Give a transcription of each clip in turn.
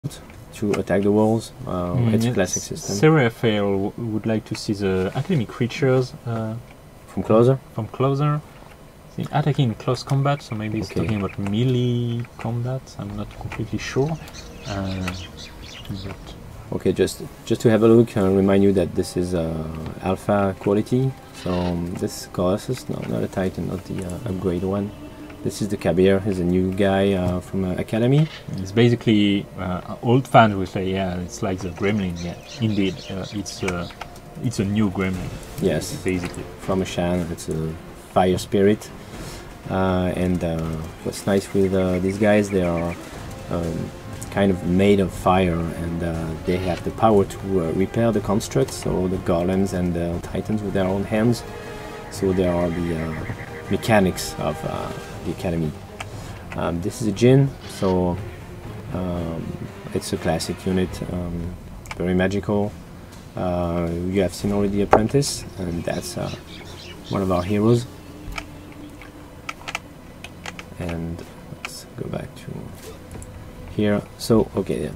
to attack the walls. It's a classic system. Seraphale would like to see the academy creatures from closer. From closer. Attacking in close combat, so maybe it's talking about melee combat. I'm not completely sure. Okay, just to have a look, I'll remind you that this is alpha quality. So this Colossus, no, not a Titan, not the upgrade one. This is the Kabir. He's a new guy from Academy. It's basically old fans will say, yeah, it's like the Gremlin. Yeah, indeed, it's a new Gremlin. Yes, basically from Ashan. It's a fire spirit. And what's nice with these guys, they are kind of made of fire, and they have the power to repair the constructs, so the golems and the titans with their own hands. So they are the mechanics of the academy. This is a Jinn, so it's a classic unit, very magical. You have seen already Apprentice, and that's one of our heroes. And let's go back to here. So okay, yeah.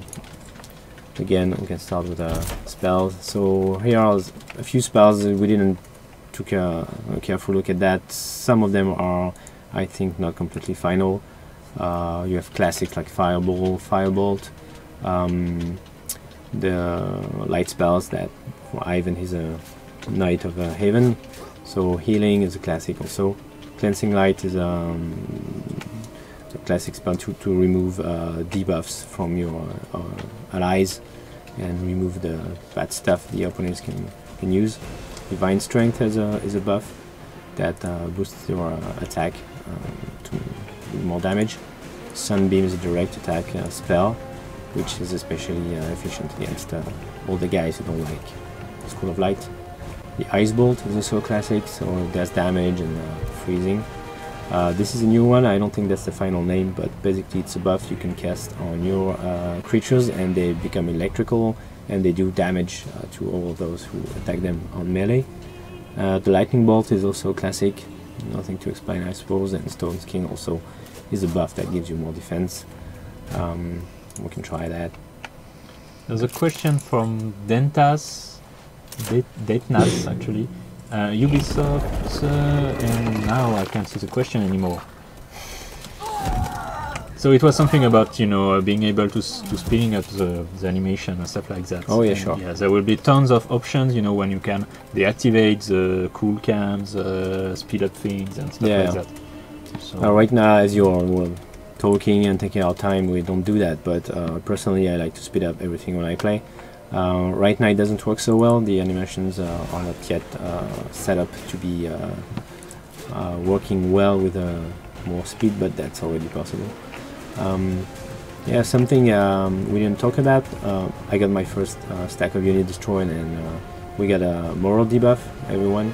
Again, we can start with spells. So here are a few spells. We didn't took a careful look at that. Some of them are, I think, not completely final. You have classics like Fireball, Firebolt, the light spells that for Ivan, he's a Knight of Haven. So healing is a classic also. Cleansing Light is a classic spell to remove debuffs from your allies and remove the bad stuff the opponents can use. Divine Strength is a buff that boosts your attack to do more damage. Sunbeam is a direct attack spell, which is especially efficient against all the guys who don't like School of Light. The Ice Bolt is also a classic, so it does damage and freezing. This is a new one. I don't think that's the final name, but basically it's a buff you can cast on your creatures, and they become electrical, and they do damage to all of those who attack them on melee. The Lightning Bolt is also a classic, nothing to explain, I suppose, and Stone Skin also is a buff that gives you more defense. We can try that. There's a question from Dentas, Detnas actually. Ubisoft, and now I can't see the question anymore. So it was something about, you know, being able to speeding up the animation and stuff like that. Oh yeah, and sure. Yeah, there will be tons of options, you know, when you can deactivate the cool cams, speed up things and stuff like that. So right now, as you're talking and taking our time, we don't do that, but personally I like to speed up everything when I play. Right now it doesn't work so well. The animations are not yet set up to be working well with more speed, but that's already possible. Yeah, something we didn't talk about. I got my first stack of unit destroyed, and we got a moral debuff, everyone.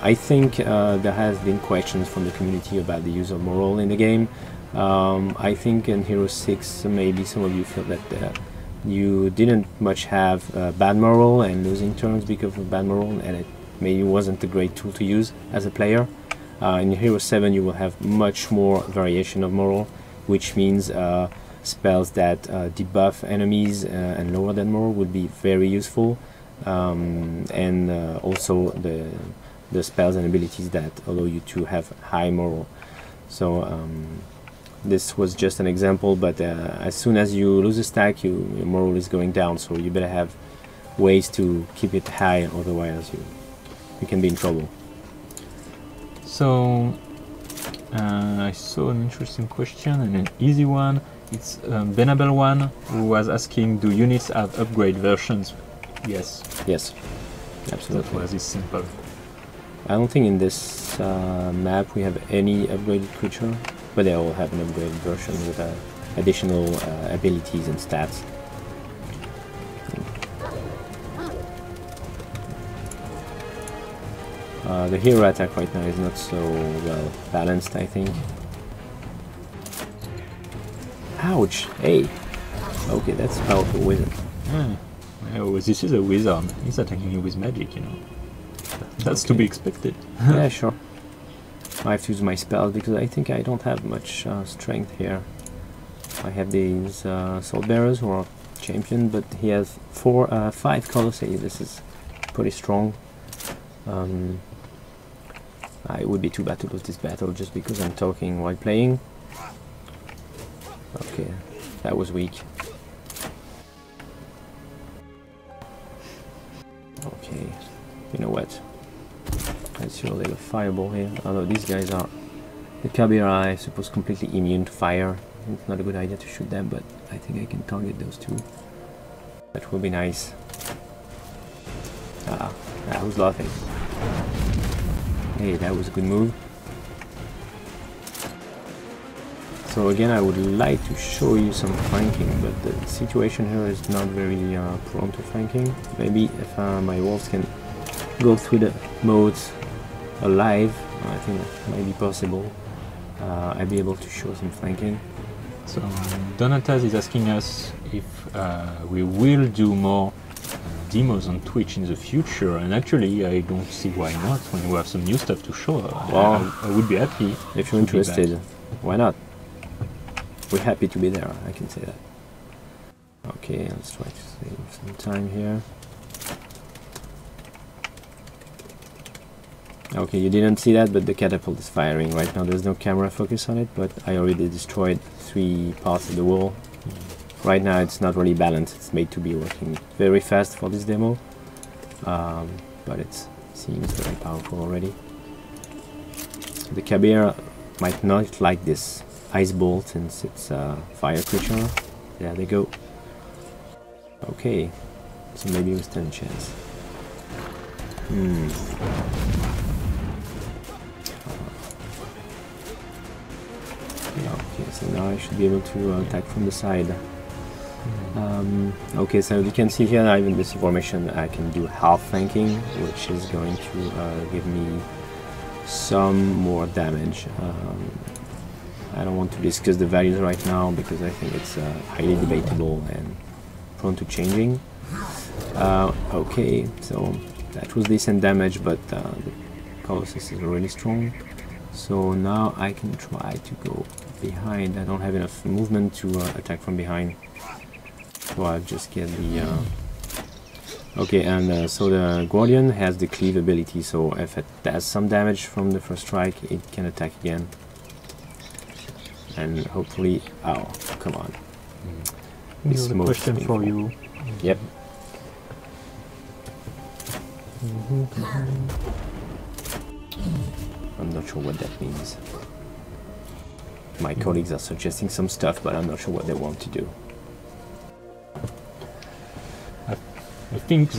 I think there has been questions from the community about the use of moral in the game. I think in Hero 6 maybe some of you feel that you didn't much have bad moral and losing turns because of bad moral, and it maybe wasn't a great tool to use as a player. In Hero 7 you will have much more variation of moral, which means spells that debuff enemies and lower than moral would be very useful, and also the spells and abilities that allow you to have high moral. So this was just an example, but as soon as you lose a stack, your moral is going down, so you better have ways to keep it high, otherwise you can be in trouble. So I saw an interesting question and an easy one. It's Benabel one who was asking, do units have upgrade versions? Yes. Yes, absolutely. That was it simple. I don't think in this map we have any upgraded creature, but they all have an upgraded version with additional abilities and stats. The hero attack right now is not so well balanced, I think. Ouch! Hey! Okay, that's a powerful wizard. Oh, this is a wizard. He's attacking you with magic, you know. That's to be expected. Yeah, sure. I have to use my spells because I think I don't have much strength here. I have these Sword Bearers who are champion, but he has 5 Colossi. This is pretty strong. It would be too bad to lose this battle just because I'm talking while playing. Okay, that was weak. Okay, you know what? Let's show a little fireball here. Although these guys are, the Kabir are, I suppose, completely immune to fire. It's not a good idea to shoot them, but I think I can target those two. That would be nice. Who's laughing? Hey, that was a good move. So again, I would like to show you some flanking, but the situation here is not very prone to flanking. Maybe if my wolves can go through the modes alive, I think that might be possible. I'll be able to show some flanking. So Donatas is asking us if we will do more demos on Twitch in the future, and actually I don't see why not. When we have some new stuff to show, I would be happy. If you're interested, why not? We're happy to be there, I can say that. Okay, let's try to save some time here. Okay, you didn't see that, but the catapult is firing right now. There's no camera focus on it, but I already destroyed 3 parts of the wall. Right now it's not really balanced. It's made to be working very fast for this demo, but it seems very powerful already. The Kabir might not like this ice bolt since it's a fire creature. There they go. Okay, so maybe we stand a chance. Okay, so now I should be able to attack from the side. Okay, so you can see here now in this formation I can do half flanking, which is going to give me some more damage. I don't want to discuss the values right now because I think it's highly debatable and prone to changing. Okay, so that was decent damage, but the Colossus is really strong. So now I can try to go behind. I don't have enough movement to attack from behind. So I'll just get the... Okay, and so the Guardian has the cleave ability, so if it does some damage from the first strike, it can attack again. And hopefully... Oh, come on. This is a question for you. Yep. I'm not sure what that means. My colleagues are suggesting some stuff, but I'm not sure what they want to do. I think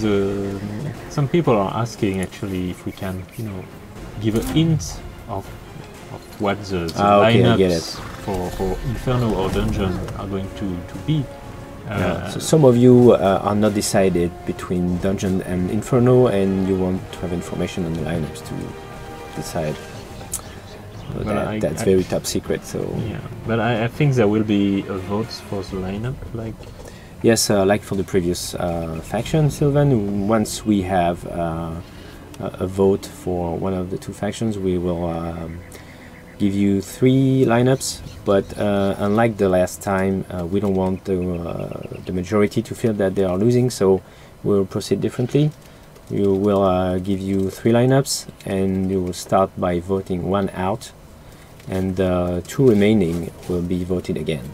some people are asking actually if we can, give a hint of what the lineups for Inferno or Dungeon are going to be. So some of you are not decided between Dungeon and Inferno, and you want to have information on the lineups to decide. So that's very top secret. So yeah, but I think there will be votes for the lineup, like. Yes, like for the previous faction, Sylvan, once we have a vote for one of the 2 factions, we will give you 3 lineups, but unlike the last time, we don't want the majority to feel that they are losing, so we'll proceed differently. We will give you 3 lineups, and you will start by voting 1 out, and 2 remaining will be voted again.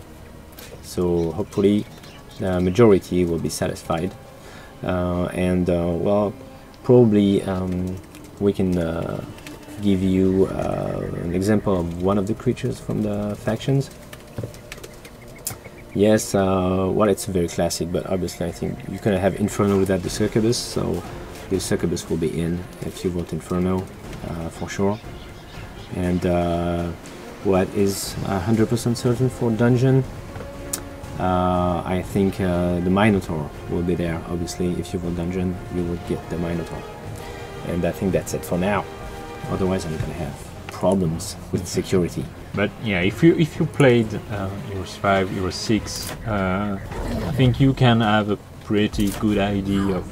So hopefully the majority will be satisfied, well, probably we can give you an example of one of the creatures from the factions. Yes, well, it's very classic, but obviously I think you can have Inferno without the Succubus, so the Succubus will be in if you vote Inferno, for sure. And what is 100% certain for Dungeon? I think the Minotaur will be there. Obviously, if you vote Dungeon, you would get the Minotaur. And I think that's it for now. Otherwise, I'm gonna have problems with security. But yeah, if you played Heroes 5, Heroes 6, I think you can have a pretty good idea of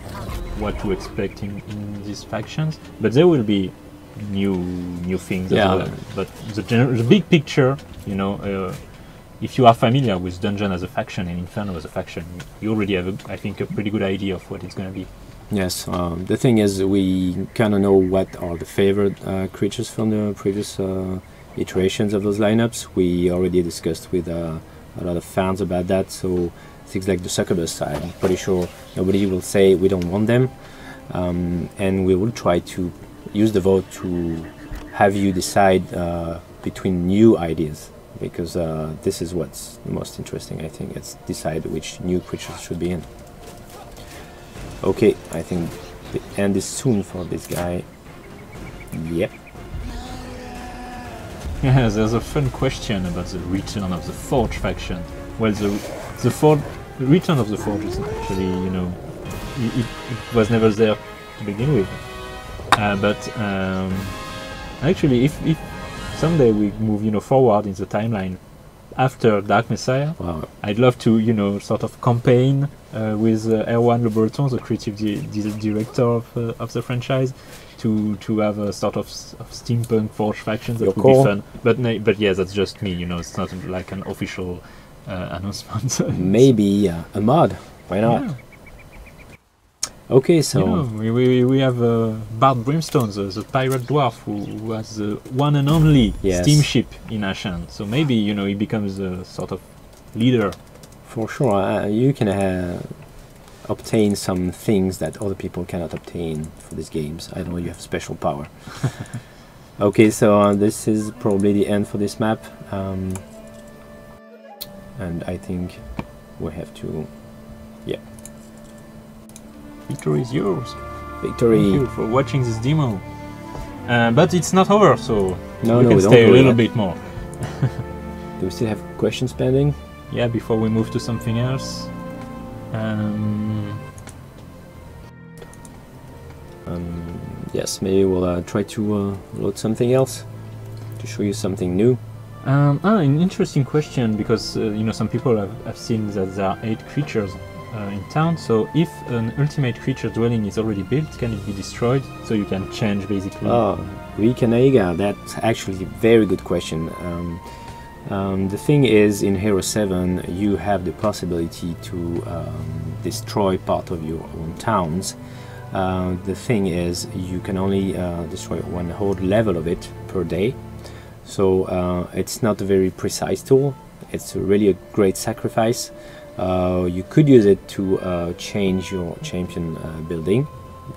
what to expect in these factions. But there will be new things as well. But the big picture, if you are familiar with Dungeon as a faction and Inferno as a faction, you already have, I think, a pretty good idea of what it's going to be. Yes, the thing is, we kind of know what are the favorite creatures from the previous iterations of those lineups. We already discussed with a lot of fans about that, so things like the succubus, I'm pretty sure nobody will say we don't want them, and we will try to use the vote to have you decide between new ideas, because this is what's the most interesting, I think. It's decide which new creatures should be in. Okay, I think the end is soon for this guy. Yep. Yeah, there's a fun question about the return of the Forge faction. Well, the return of the Forge is actually, you know, it was never there to begin with. But actually, if someday we move, you know, forward in the timeline after Dark Messiah, wow, I'd love to, you know, sort of campaign with Erwan Le Breton, the creative director of the franchise, to have a sort of steampunk Forge faction. That would be fun. But yeah, that's just me, you know. It's not like an official announcement. Maybe a mod. Why not? Yeah. Okay, so you know, we have Bard Brimstone, the pirate dwarf who has the one and only steamship in Ashen. So maybe, you know, he becomes a sort of leader. For sure, you can obtain some things that other people cannot obtain for these games. I don't know, you have special power. Okay, so this is probably the end for this map, and I think we have to, yeah. Victory is yours. Victory. Thank you for watching this demo. But it's not over, so we can we stay a little bit more. Do we still have questions pending? Yeah, before we move to something else. Yes, maybe we'll try to load something else to show you something new. An interesting question, because you know, some people have seen that there are 8 creatures in town. So if an ultimate creature dwelling is already built, can it be destroyed? So you can change basically. Oh, Rikanaiga, that's actually a very good question. The thing is, in Hero 7 you have the possibility to destroy part of your own towns. The thing is, you can only destroy one whole level of it per day, so it's not a very precise tool. It's really a great sacrifice. You could use it to change your champion building.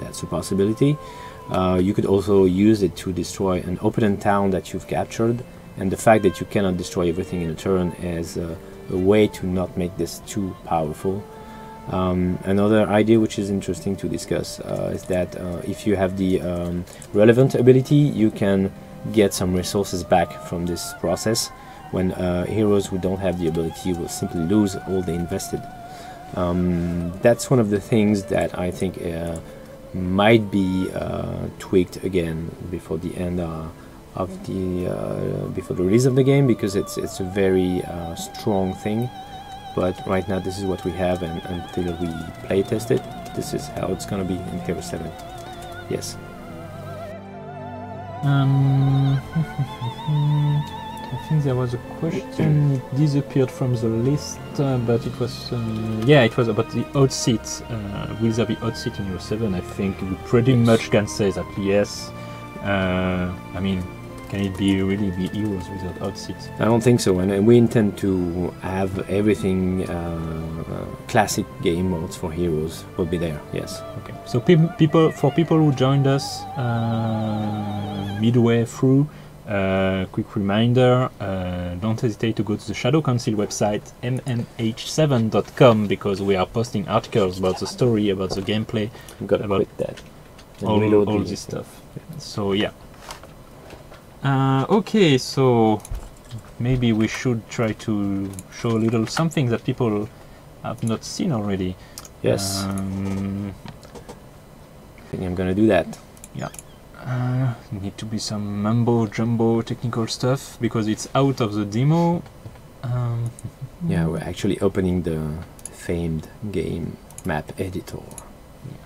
That's a possibility. You could also use it to destroy an opponent town that you've captured, and the fact that you cannot destroy everything in a turn is a way to not make this too powerful. Another idea which is interesting to discuss is that if you have the relevant ability, you can get some resources back from this process, when heroes who don't have the ability will simply lose all they invested. That's one of the things that I think might be tweaked again before the end of the before the release of the game, because it's a very strong thing. But right now this is what we have, and until we play test it, this is how it's gonna be in Hero 7. Yes. I think there was a question, it disappeared from the list, but it was, yeah, it was about the odd seat. Will there be odd seat in Hero 7? I think we pretty much can say that yes. I mean, can it really be Heroes without odd seats? I don't think so, and we intend to have everything classic game modes for Heroes will be there, yes. Okay, so for people who joined us midway through, quick reminder, don't hesitate to go to the Shadow Council website, mmh7.com, because we are posting articles about the story, about the gameplay, I'm gonna quit that. All this stuff. So yeah. Okay, so maybe we should try to show a little something that people have not seen already. Yes. I think I'm gonna do that. Yeah. Need to be some mumbo jumbo technical stuff because it's out of the demo. Yeah, we're actually opening the famed game map editor. Yeah.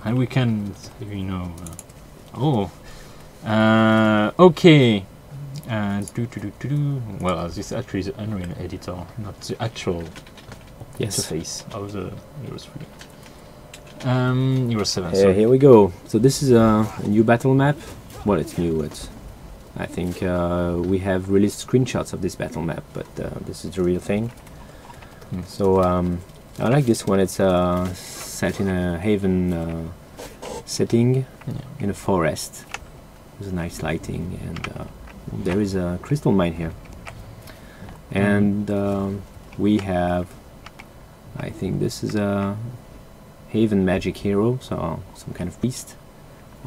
And we can, you know, okay. And well, this actually is the Unreal editor, not the actual interface of the Euro 3. Euro 7. Sorry. Here we go. So this is a new battle map. Well, it's new. I think we have released screenshots of this battle map, but this is the real thing. So I like this one. It's set in a haven setting in a forest. There's nice lighting, and there is a crystal mine here. And we have, I think this is a haven magic hero, so some kind of beast,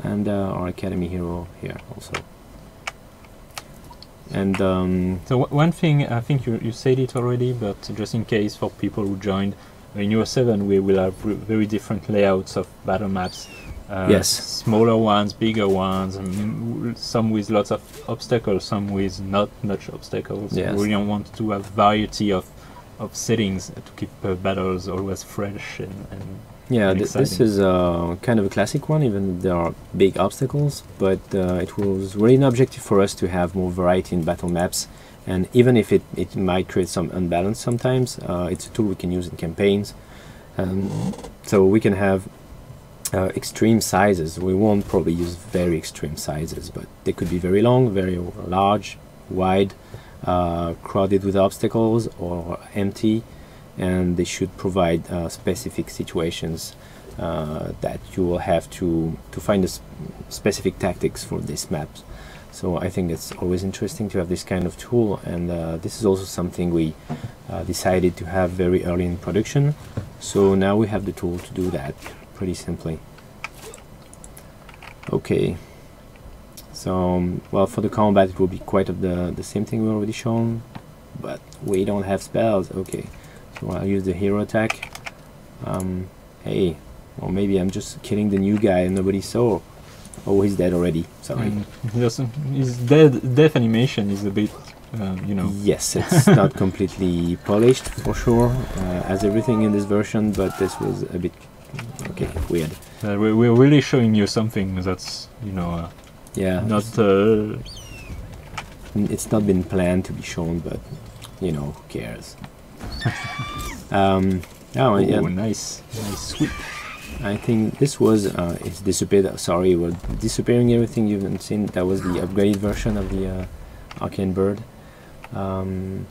and our academy hero here also. And so one thing, I think you said it already, but just in case for people who joined, in Euro 7 we will have very different layouts of battle maps. Yes. Smaller ones, bigger ones, and some with lots of obstacles, some with not much obstacles. Yes. We don't want to have variety of settings to keep battles always fresh and yeah, and this is kind of a classic one, even there are big obstacles, but it was really an objective for us to have more variety in battle maps, and even if it might create some unbalance sometimes, it's a tool we can use in campaigns, so we can have extreme sizes. We won't probably use very extreme sizes, but they could be very long, very large, wide, crowded with obstacles, or empty, and they should provide specific situations that you will have to find the specific tactics for these maps. So I think it's always interesting to have this kind of tool, and this is also something we decided to have very early in production, so now we have the tool to do that pretty simply. Okay, so well, for the combat it will be quite of the same thing we already shown, but we don't have spells. Okay, so I'll use the hero attack. Hey, or maybe I'm just killing the new guy and nobody saw. Oh, he's dead already. Sorry. His death animation is a bit, you know. Yes, it's not completely polished for sure, as everything in this version, but this was a bit weird. We're really showing you something that's, you know, yeah, not. It's not been planned to be shown, but you know, who cares? Oh, yeah. Nice sweep. I think this was it's disappeared. Sorry, we're disappearing everything you haven't seen. That was the upgraded version of the Arcane Bird, and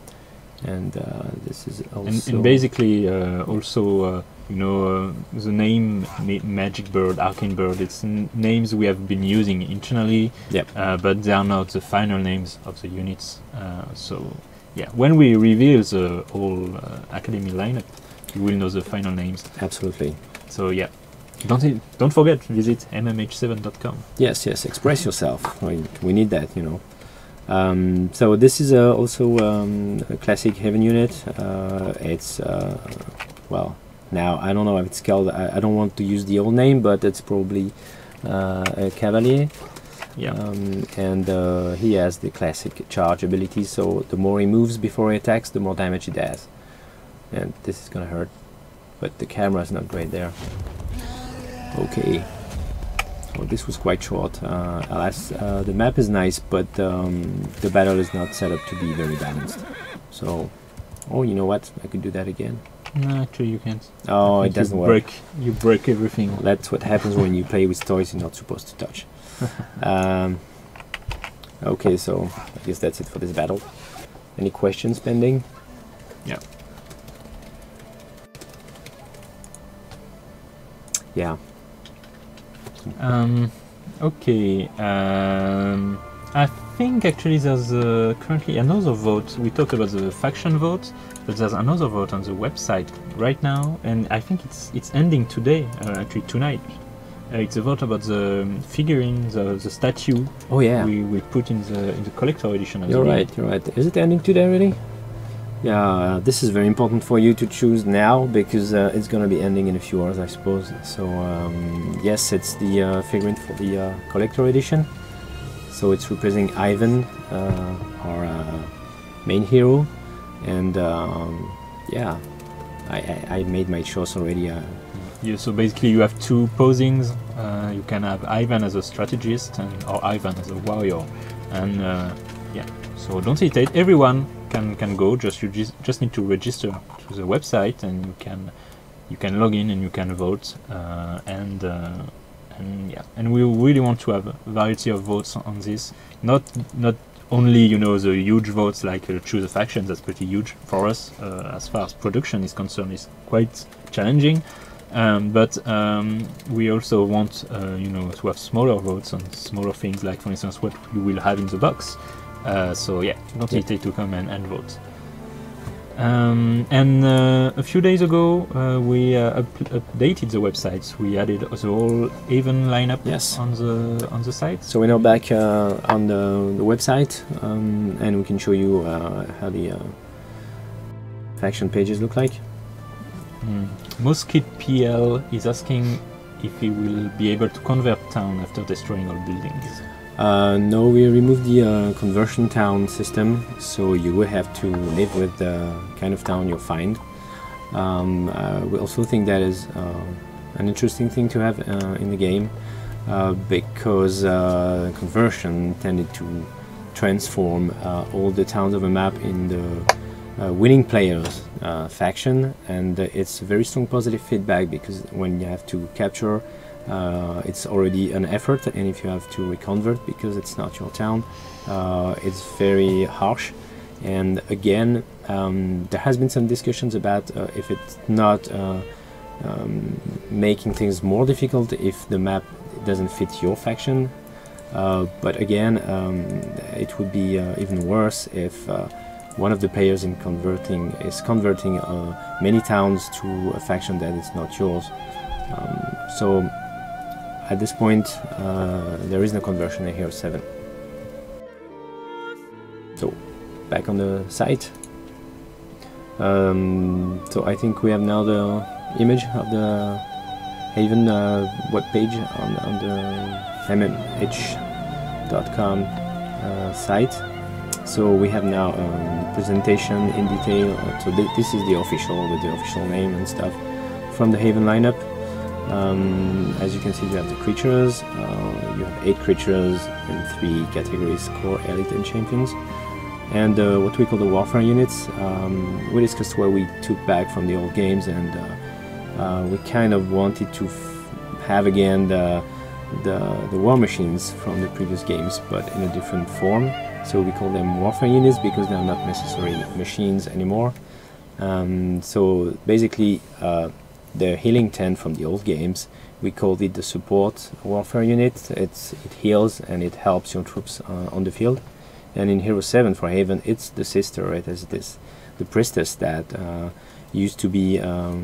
this is also. And basically, also, you know, the name Magic Bird, Arcane Bird. It's names we have been using internally. Yep. But they are not the final names of the units. So, yeah, when we reveal the whole Academy lineup, you will know the final names. Absolutely. So yeah, don't forget, visit mmh7.com. Yes, express yourself. We need that, you know. So this is also a classic Haven unit. It's well, now I don't know if it's called. I don't want to use the old name, but it's probably a Cavalier. Yeah. And he has the classic charge ability. So the more he moves before he attacks, the more damage he does. And this is gonna hurt. But the camera is not great there. Okay. Well, this was quite short. Alas, the map is nice, but the battle is not set up to be very balanced. So, oh, you know what? I could do that again. No, actually you can't. Oh, it doesn't work. You break everything. That's what happens when you play with toys you're not supposed to touch. Okay, so I guess that's it for this battle. Any questions pending? Yeah. Yeah. Okay. I think actually there's currently another vote. We talked about the faction vote, but there's another vote on the website right now, and I think it's ending today. Actually tonight. It's a vote about the figurine, the statue. Oh yeah. We put in the collector edition. You're right. Is it ending today already? Yeah, this is very important for you to choose now, because it's going to be ending in a few hours, I suppose. So yes, it's the figurine for the collector edition. So it's representing Ivan, our main hero, and yeah, I made my choice already. Yeah, so basically you have two posings. You can have Ivan as a strategist or Ivan as a warrior, and yeah, so don't hesitate. Everyone can go. You just need to register to the website, and you can log in and you can vote. And yeah, and we really want to have a variety of votes on this. Not only the huge votes like choose a faction. That's pretty huge for us as far as production is concerned. Is quite challenging. But we also want to have smaller votes on smaller things, like for instance what you will have in the box. So yeah, don't hesitate to come and vote. And a few days ago we updated the websites. We added the whole Haven lineup on the site. So we're now back on the website, and we can show you how the faction pages look like. Moskit PL is asking if he will be able to convert town after destroying all buildings. No, we removed the conversion town system, so you will have to live with the kind of town you'll find. We also think that is an interesting thing to have in the game, because conversion tended to transform all the towns of a map in the winning players faction, and it's very strong positive feedback, because when you have to capture, it's already an effort, and if you have to reconvert because it's not your town, it's very harsh. And again, there has been some discussions about if it's not making things more difficult if the map doesn't fit your faction, but again, it would be even worse if one of the players is converting many towns to a faction that is not yours. So at this point, there is no conversion in Hero 7. So back on the site. So I think we have now the image of the Haven webpage on the mmh.com site. So we have now presentation in detail. So this is the official, with the official name and stuff from the Haven lineup. As you can see, you have the creatures. You have 8 creatures in 3 categories: core, elite, and champions. And what we call the warfare units. We discussed what we took back from the old games, and we kind of wanted to have again the war machines from the previous games, but in a different form. So we call them warfare units because they're not necessarily machines anymore. So basically, the healing tent from the old games, we called it the support warfare unit. It heals and it helps your troops on the field. And in Hero 7 for Haven, it's the sister, right? As this, the priestess that used to be a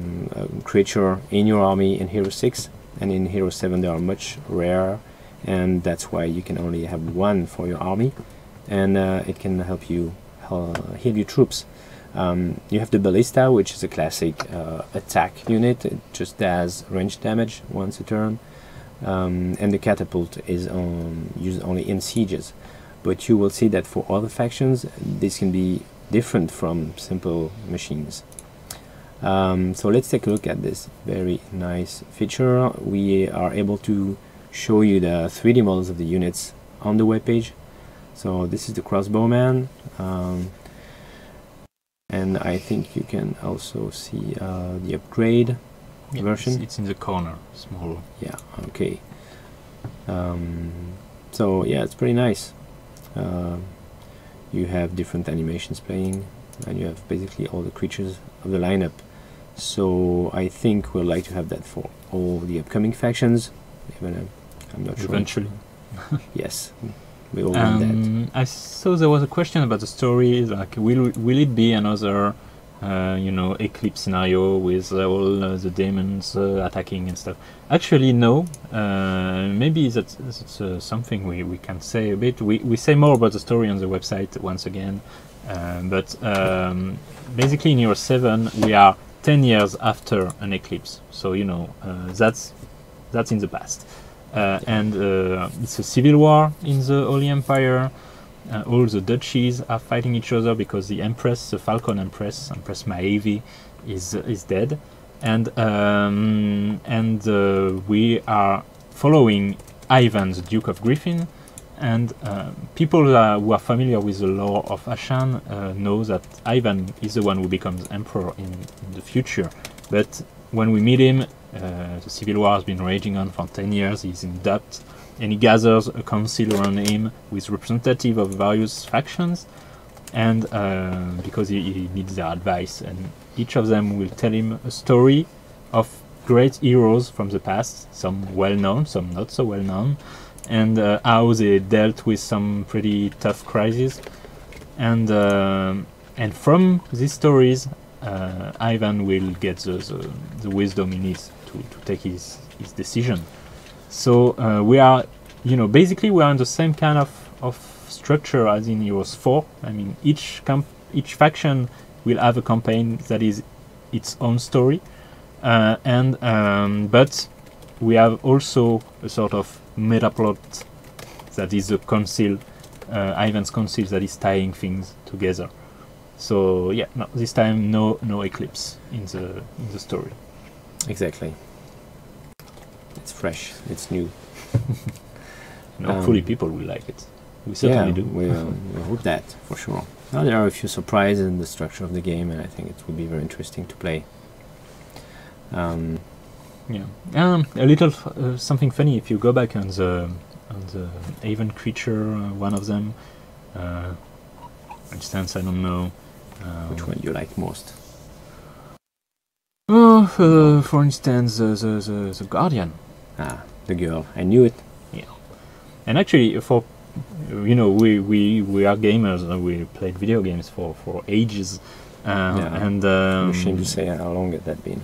creature in your army in Hero 6, and in Hero 7 they are much rarer, and that's why you can only have one for your army, and it can help you heal your troops. You have the ballista, which is a classic attack unit. It just does range damage once a turn, and the catapult is used only in sieges. But you will see that for other factions, this can be different from simple machines. So let's take a look at this very nice feature. We are able to show you the 3D models of the units on the webpage. So this is the crossbowman, and I think you can also see the upgrade version. It's in the corner, small. Yeah, okay. So yeah, it's pretty nice. You have different animations playing, and you have basically all the creatures of the lineup. So I think we'd like to have that for all the upcoming factions. Even I'm not sure. Eventually. Yes, we all want that. I saw there was a question about the story. Like, will it be another, Eclipse scenario with all the demons attacking and stuff? Actually, no. Maybe that's something we can say a bit. We say more about the story on the website once again. But basically in Hero 7 we are 10 years after an eclipse. So, that's in the past. And it's a civil war in the Holy Empire. All the duchies are fighting each other because the Empress, the Falcon Empress Maevi, is dead, and we are following Ivan, the Duke of Griffin, And people who are familiar with the lore of Ashan know that Ivan is the one who becomes emperor in the future. But when we meet him, the civil war has been raging on for 10 years, he's in debt, and he gathers a council around him with representatives of various factions, and because he needs their advice, and each of them will tell him a story of great heroes from the past, some well-known, some not so well-known, and how they dealt with some pretty tough crises. And from these stories, Ivan will get the wisdom he needs to take his decision. So we are, basically we are in the same kind of structure as in Heroes 4. I mean, each faction will have a campaign that is its own story, but we have also a sort of meta plot that is the council, Ivan's council, that is tying things together. So yeah, no, this time no Eclipse in the story. Exactly. It's fresh. It's new. Hopefully people will like it. We certainly do. We hope that for sure. Now there are a few surprises in the structure of the game, and I think it will be very interesting to play. A little something funny. If you go back on the Haven creature, one of them, for instance, I don't know. Which one you like most? For instance, the Guardian. Ah, the girl. I knew it. Yeah. And actually, for we are gamers. We played video games for ages. And I'm ashamed to say how long has that been.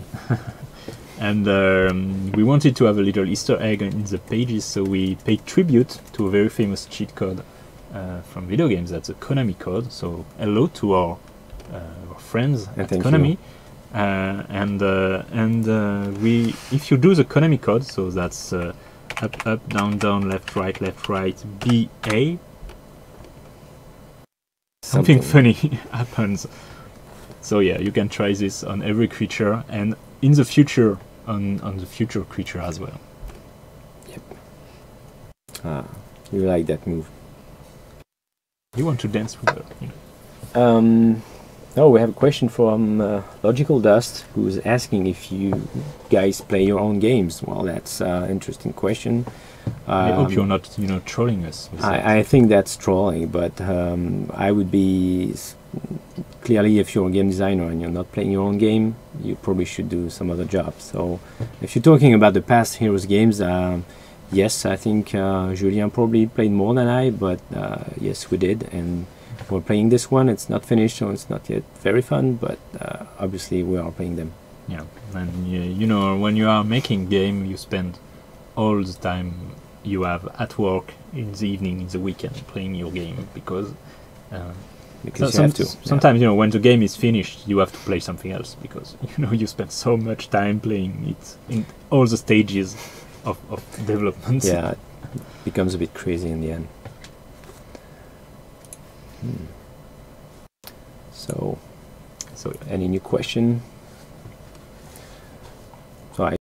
And we wanted to have a little Easter egg in the pages, so we paid tribute to a very famous cheat code from video games. That's a Konami code. So hello to our friends at Konami. We, if you do the Konami code, so that's up, up, down, down, left, right, BA. Something funny happens. So yeah, you can try this on every creature, and in the future on the future creature as well. Yep. You like that move. You want to dance with her, No, we have a question from Logical Dust, who's asking if you guys play your own games. Well, that's an interesting question. I hope you're not, trolling us. I think that's trolling, but I would be clearly, if you're a game designer and you're not playing your own game, you probably should do some other job. So, if you're talking about the past Heroes games, yes, I think Julien probably played more than I, but yes, we did, and we're playing this one. It's not finished, so it's not yet very fun, but obviously we are playing them. Yeah, and when you are making game, you spend all the time you have at work, in the evening, in the weekend, playing your game, because you have to. Sometimes, when the game is finished, you have to play something else, because you spend so much time playing it in all the stages of development. Yeah, it becomes a bit crazy in the end. So any new question?